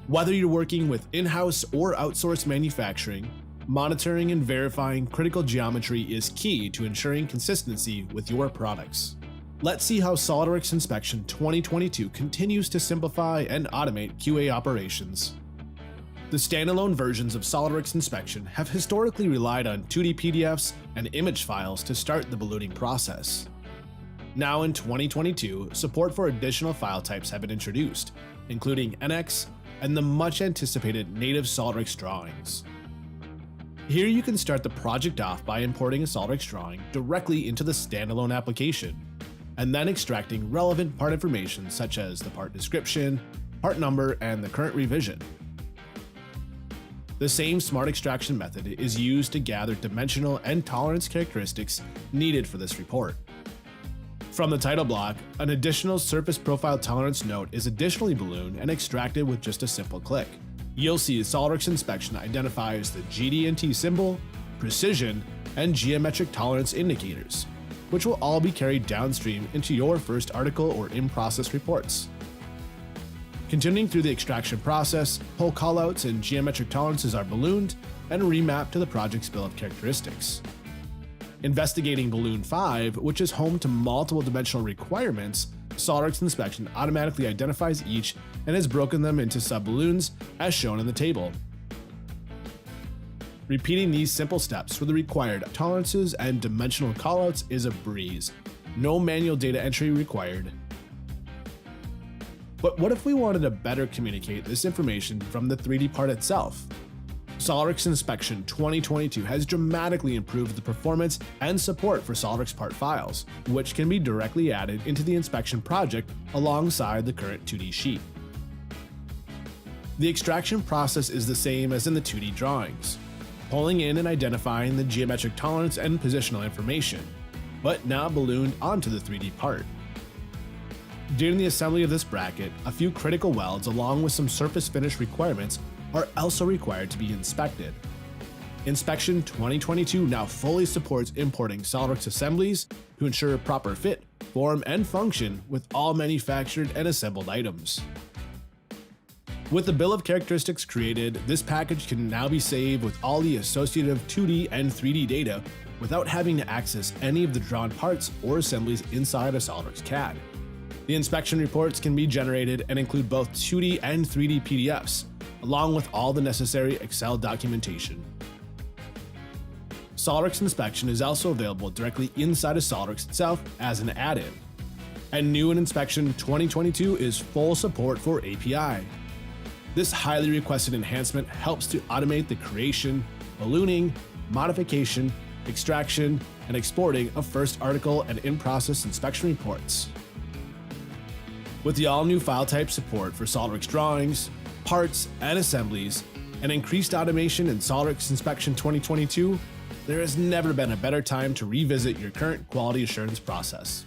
Whether you're working with in-house or outsourced manufacturing, monitoring and verifying critical geometry is key to ensuring consistency with your products. Let's see how SOLIDWORKS Inspection 2022 continues to simplify and automate QA operations. The standalone versions of SOLIDWORKS Inspection have historically relied on 2D PDFs and image files to start the ballooning process. Now in 2022, support for additional file types have been introduced, including NX and the much anticipated native SOLIDWORKS drawings. Here you can start the project off by importing a SOLIDWORKS drawing directly into the standalone application, and then extracting relevant part information such as the part description, part number, and the current revision. The same smart extraction method is used to gather dimensional and tolerance characteristics needed for this report. From the title block, an additional surface profile tolerance note is additionally ballooned and extracted with just a simple click. You'll see SOLIDWORKS Inspection identifies the GD&T symbol, precision, and geometric tolerance indicators, which will all be carried downstream into your first article or in-process reports. Continuing through the extraction process, whole callouts and geometric tolerances are ballooned and remapped to the project's bill of characteristics. Investigating Balloon 5, which is home to multiple dimensional requirements, SOLIDWORKS Inspection automatically identifies each and has broken them into sub-balloons as shown in the table. Repeating these simple steps for the required tolerances and dimensional callouts is a breeze. No manual data entry required. But what if we wanted to better communicate this information from the 3D part itself? SOLIDWORKS Inspection 2022 has dramatically improved the performance and support for SOLIDWORKS part files, which can be directly added into the inspection project alongside the current 2D sheet. The extraction process is the same as in the 2D drawings, pulling in and identifying the geometric tolerance and positional information, but now ballooned onto the 3D part. During the assembly of this bracket, a few critical welds along with some surface finish requirements are also required to be inspected. Inspection 2022 now fully supports importing SOLIDWORKS assemblies to ensure proper fit, form, and function with all manufactured and assembled items. With the bill of characteristics created, this package can now be saved with all the associative 2D and 3D data without having to access any of the drawn parts or assemblies inside a SOLIDWORKS CAD. The inspection reports can be generated and include both 2D and 3D PDFs, along with all the necessary Excel documentation. SOLIDWORKS Inspection is also available directly inside of SOLIDWORKS itself as an add-in. And new in Inspection 2022 is full support for API. This highly requested enhancement helps to automate the creation, ballooning, modification, extraction, and exporting of first article and in-process inspection reports. With the all-new file type support for SOLIDWORKS drawings, parts, and assemblies, and increased automation in SOLIDWORKS Inspection 2022, there has never been a better time to revisit your current quality assurance process.